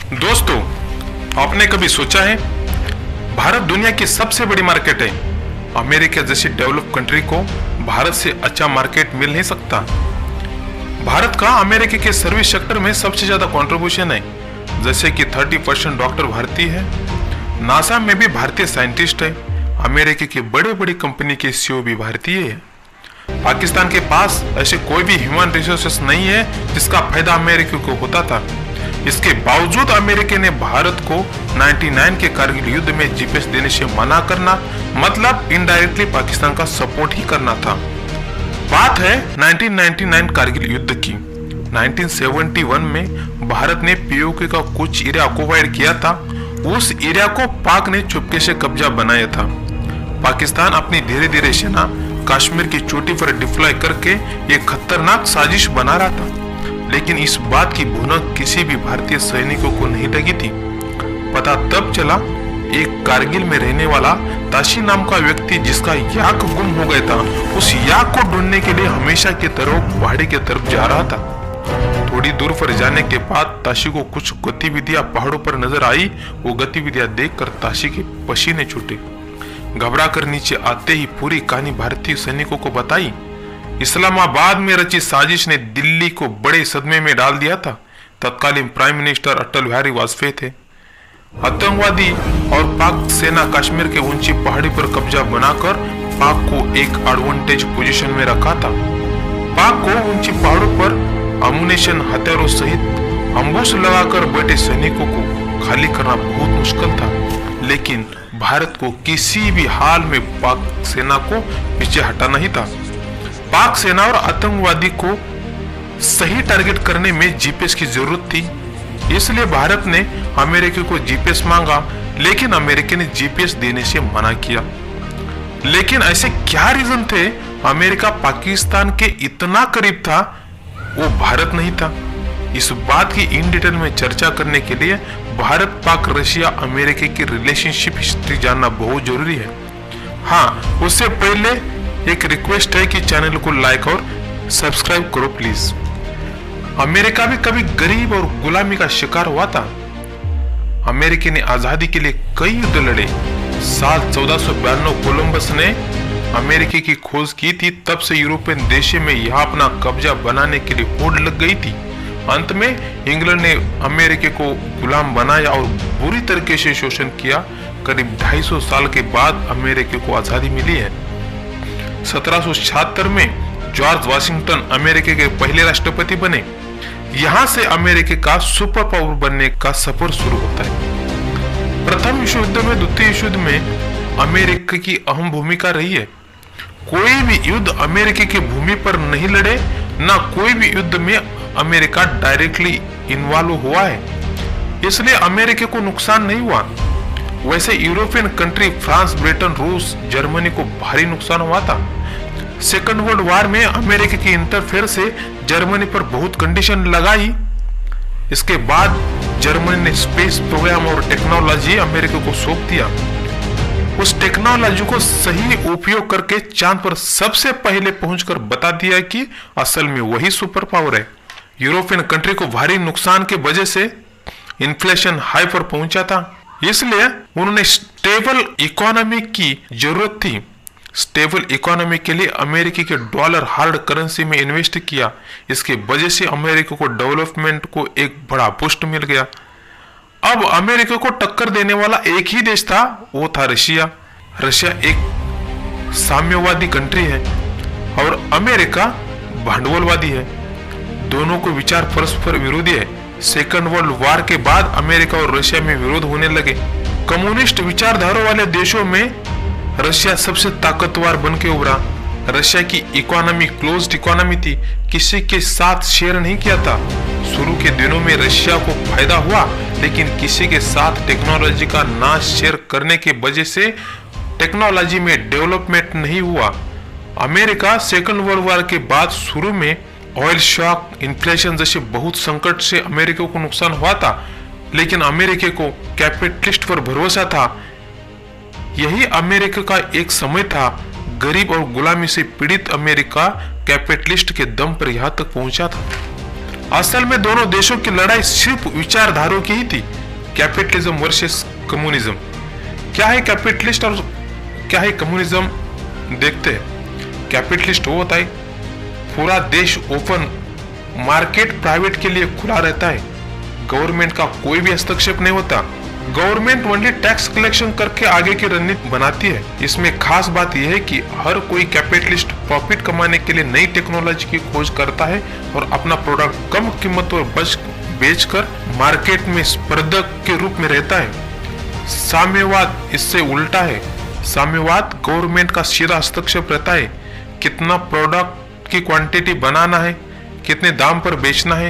दोस्तों, आपने कभी सोचा है भारत दुनिया की सबसे बड़ी मार्केट है। अमेरिका जैसी डेवलप कंट्री को भारत से अच्छा मार्केट मिल नहीं सकता। भारत का अमेरिका के सर्विस सेक्टर में सबसे ज्यादा कंट्रीब्यूशन है, जैसे कि 30% डॉक्टर भारतीय है। नासा में भी भारतीय साइंटिस्ट है। अमेरिका की बड़े बड़ी कंपनी के सीईओ भी भारतीय है। पाकिस्तान के पास ऐसे कोई भी ह्यूमन रिसोर्सेस नहीं है जिसका फायदा अमेरिका को होता था। इसके बावजूद अमेरिका ने भारत को 99 के कारगिल युद्ध में जीपीएस देने से मना करना मतलब इनडायरेक्टली पाकिस्तान का सपोर्ट ही करना था। बात है 1999 कारगिल युद्ध की। 1971 में भारत ने पीओके का कुछ एरिया ऑक्युपाइड किया था। उस एरिया को पाक ने चुपके से कब्जा बनाया था। पाकिस्तान अपनी धीरे धीरे सेना कश्मीर की चोटी पर डिप्लॉय करके एक खतरनाक साजिश बना रहा था, लेकिन इस बात की भुनक किसी भी भारतीय सैनिकों को नहीं लगी थी। पता तब चला एक कारगिल में रहने वाला ताशी नाम का व्यक्ति जिसका याक गुम हो गया था, उस याक को ढूंढने के लिए हमेशा की तरह पहाड़ी की तरफ जा रहा था। थोड़ी दूर पर जाने के बाद ताशी को कुछ गतिविधियां पहाड़ों पर नजर आई। वो गतिविधियां देखकर ताशी के पसीने छूटे। घबरा कर नीचे आते ही पूरी कहानी भारतीय सैनिकों को बताई। इस्लामाबाद में रची साजिश ने दिल्ली को बड़े सदमे में डाल दिया था। तत्कालीन प्राइम मिनिस्टर अटल बिहारी वाजपेयी थे। आतंकवादी और पाक सेना कश्मीर के ऊंची पहाड़ी पर कब्जा बनाकर पाक को एक एडवांटेज पोजीशन में रखा था। पाक को ऊंची पहाड़ों पर अम्युनिशन हथियारों सहित अम्बुश लगाकर बैठे सैनिकों को खाली करना बहुत मुश्किल था, लेकिन भारत को किसी भी हाल में पाक सेना को पीछे हटाना ही था। पाक सेना और आतंकवादी को सही टारगेट करने में जीपीएस की जरूरत थी, इसलिए भारत ने अमेरिका को जीपीएस मांगा, लेकिन अमेरिका ने जीपीएस देने से मना किया। लेकिन ऐसे क्या रीजन थे? अमेरिका पाकिस्तान के इतना करीब था, वो भारत नहीं था। इस बात की इन डिटेल में चर्चा करने के लिए भारत, पाक, रशिया, अमेरिका की रिलेशनशिप हिस्ट्री जानना बहुत जरूरी है। हाँ, उससे पहले एक रिक्वेस्ट है कि चैनल को लाइक और सब्सक्राइब करो प्लीज। अमेरिका भी कभी गरीब और गुलामी का शिकार हुआ था। अमेरिका ने आजादी के लिए कई युद्ध लड़े। साल 1492 कोलंबस ने अमेरिका की खोज की थी। तब से यूरोपियन देशों में यहाँ अपना कब्जा बनाने के लिए होड़ लग गई थी। अंत में इंग्लैंड ने अमेरिका को गुलाम बनाया और बुरी तरीके से शोषण किया। करीब 250 साल के बाद अमेरिका को आजादी मिली है। 1776 में जॉर्ज वाशिंगटन अमेरिका के पहले राष्ट्रपति बने। यहाँ से अमेरिका का सुपर पावर बनने का सफर शुरू होता है। प्रथम विश्व युद्ध में, द्वितीय विश्व युद्ध में अमेरिका की अहम भूमिका रही है। कोई भी युद्ध अमेरिका की भूमि पर नहीं लड़े, ना कोई भी युद्ध में अमेरिका डायरेक्टली इन्वॉल्व हुआ है, इसलिए अमेरिका को नुकसान नहीं हुआ। वैसे यूरोपियन कंट्री फ्रांस, ब्रिटेन, रूस, जर्मनी को भारी नुकसान हुआ था। सेकेंड वर्ल्ड वॉर में अमेरिका की इंटरफेयर से जर्मनी पर बहुत कंडीशन लगाई। इसके बाद जर्मनी ने स्पेस प्रोग्राम और टेक्नोलॉजी अमेरिका को सौंप दिया। उस टेक्नोलॉजी को सही उपयोग करके चांद पर सबसे पहले पहुंचकर बता दिया कि असल में वही सुपर पावर है। यूरोपियन कंट्री को भारी नुकसान के वजह से इन्फ्लेशन हाई पर पहुंचा था, इसलिए उन्होंने स्टेबल इकोनॉमी की जरूरत थी। स्टेबल इकोनॉमी के लिए अमेरिका के डॉलर हार्ड करेंसी में इन्वेस्ट किया। इसके वजह से अमेरिका को डेवलपमेंट को एक बड़ा बूस्ट मिल गया। अब अमेरिका को टक्कर देने वाला एक ही देश था, वो था रशिया। रशिया एक साम्यवादी कंट्री है और अमेरिका भांडवलवादी है। दोनों को विचार परस्पर विरोधी है। सेकेंड वर्ल्ड वॉर के बाद अमेरिका और रशिया में विरोध होने लगे। कम्युनिस्ट विचारधारा वाले देशों में रशिया सबसे ताकतवर बन के उभरा। रशिया की इकोनॉमी क्लोज्ड इकोनॉमी थी, किसी के साथ शेयर नहीं किया था। शुरू के दिनों में रशिया को फायदा हुआ, लेकिन किसी के साथ टेक्नोलॉजी का ना शेयर करने के वजह से टेक्नोलॉजी में डेवलपमेंट नहीं हुआ। अमेरिका सेकेंड वर्ल्ड वॉर के बाद शुरू में ऑयल शॉक, इन्फ्लेशन जैसे बहुत संकट से अमेरिका को नुकसान हुआ था, लेकिन अमेरिका को कैपिटलिस्ट पर भरोसा था। यही अमेरिका का एक समय था। गरीब और गुलामी से पीड़ित अमेरिका कैपिटलिस्ट के दम पर यहाँ तक पहुंचा था। असल में दोनों देशों की लड़ाई सिर्फ विचारधाराओं की ही थी, कैपिटलिज्म वर्सेस कम्युनिज्म। क्या है कैपिटलिस्ट और क्या है कम्युनिज्म, देखते हैं। कैपिटलिस्ट वो होता है पूरा देश ओपन, मार्केट प्राइवेट के लिए खुला रहता है, गवर्नमेंट का कोई भी हस्तक्षेप नहीं होता, गवर्नमेंट ओनली टैक्स कलेक्शन करके आगे की रणनीति बनाती है। इसमें खास बात यह है कि हर कोई कैपिटलिस्ट प्रॉफिट कमाने के लिए नई टेक्नोलॉजी की खोज करता है और अपना प्रोडक्ट कम कीमत पर बेचकर मार्केट में स्पर्धक के रूप में रहता है। साम्यवाद इससे उल्टा है। साम्यवाद गवर्नमेंट का सीधा हस्तक्षेप रहता है, कितना प्रोडक्ट की क्वांटिटी बनाना है, कितने दाम पर बेचना है,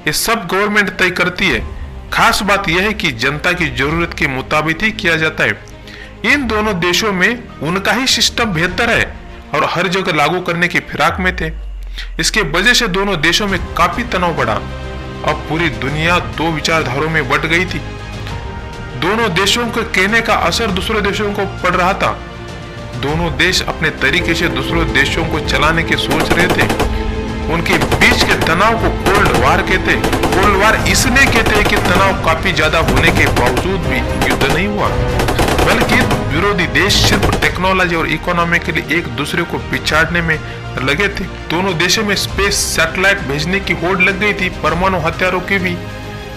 ये सब गवर्नमेंट तय करती है। खास बात यह है कि जनता की जरूरत के मुताबिक ही किया जाता है। इन दोनों देशों में उनका ही सिस्टम बेहतर है और हर जगह लागू करने की फिराक में थे। इसके वजह से दोनों देशों में काफी तनाव बढ़ा। अब पूरी दुनिया दो विचारधाराओं में बट गई थी। दोनों देशों के कहने का असर दूसरे देशों को पड़ रहा था। दोनों देश अपने तरीके से दूसरे देशों को चलाने की सोच रहे थे। उनके बीच के तनाव को कोल्ड वार कहते। कोल्ड वार इसलिए कहते हैं कि तनाव काफी ज्यादा होने के बावजूद भी युद्ध नहीं हुआ, बल्कि विरोधी देश सिर्फ टेक्नोलॉजी और इकोनॉमी के लिए एक दूसरे को पिछाड़ने में लगे थे। दोनों देशों में स्पेस सैटेलाइट भेजने की होड़ लग गई थी, परमाणु हथियारों की भी।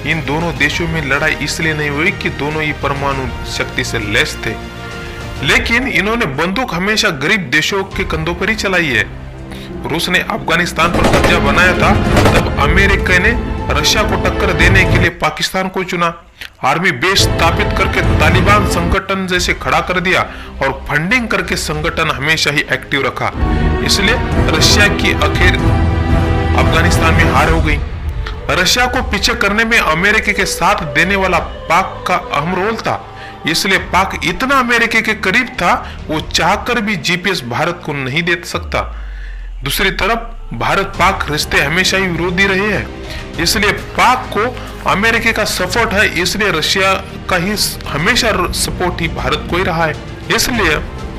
इन दोनों देशों में लड़ाई इसलिए नहीं हुई कि दोनों ही परमाणु शक्ति से लैस थे, लेकिन इन्होंने बंदूक हमेशा गरीब देशों के कंधों पर ही चलाई है। रूस ने अफगानिस्तान पर कब्जा बनाया था, तब अमेरिका ने रशिया को टक्कर देने के लिए पाकिस्तान को चुना। आर्मी बेस स्थापित करके तालिबान संगठन जैसे खड़ा कर दिया और फंडिंग करके संगठन हमेशा ही एक्टिव रखा। इसलिए रशिया की आखिर अफगानिस्तान में हार हो गई। रशिया को पीछे करने में अमेरिका के साथ देने वाला पाक का अहम रोल था। इसलिए पाक इतना अमेरिका के करीब था, वो चाहकर भी जीपीएस भारत को नहीं दे सकता। दूसरी तरफ भारत पाक रिश्ते हमेशा ही विरोधी रहे हैं, इसलिए पाक को अमेरिका का सपोर्ट है, इसलिए रशिया का ही हमेशा सपोर्ट ही भारत को ही रहा है। इसलिए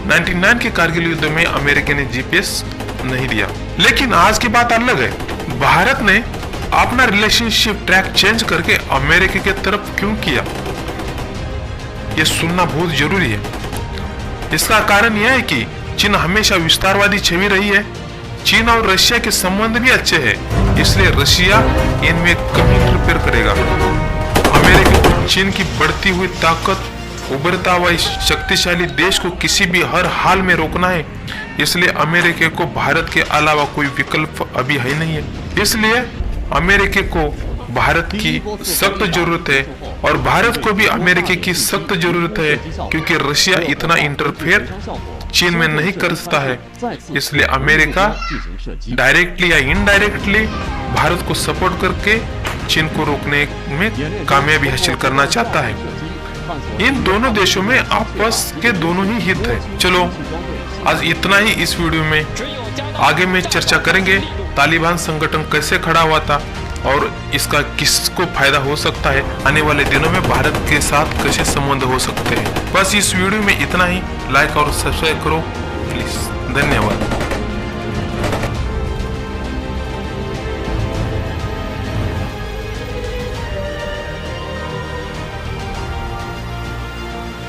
99 के कारगिल युद्ध में अमेरिका ने जीपीएस नहीं दिया। लेकिन आज की बात अलग है। भारत ने अपना रिलेशनशिप ट्रैक चेंज करके अमेरिका की तरफ क्यों किया, यह सुनना बहुत जरूरी है। इसका कारण यह है कि चीन हमेशा विस्तारवादी छवि रही है। चीन और रशिया के संबंध भी अच्छे हैं, इसलिए रशिया इनमें कमी इंटरफेयर करेगा। अमेरिका को चीन की बढ़ती हुई ताकत, उभरता हुआ शक्तिशाली देश को किसी भी हर हाल में रोकना है, इसलिए अमेरिका को भारत के अलावा कोई विकल्प अभी है नहीं है। इसलिए अमेरिका को भारत की सख्त जरूरत है और भारत को भी अमेरिका की सख्त जरूरत है, क्योंकि रशिया इतना इंटरफेयर चीन में नहीं कर सकता है। इसलिए अमेरिका डायरेक्टली या इनडायरेक्टली भारत को सपोर्ट करके चीन को रोकने में कामयाबी हासिल करना चाहता है। इन दोनों देशों में आपस के दोनों ही हित है। चलो आज इतना ही इस वीडियो में। आगे में चर्चा करेंगे तालिबान संगठन कैसे खड़ा हुआ था और इसका किसको फायदा हो सकता है, आने वाले दिनों में भारत के साथ कैसे संबंध हो सकते हैं। बस इस वीडियो में इतना ही। लाइक और सब्सक्राइब करो प्लीज। धन्यवाद।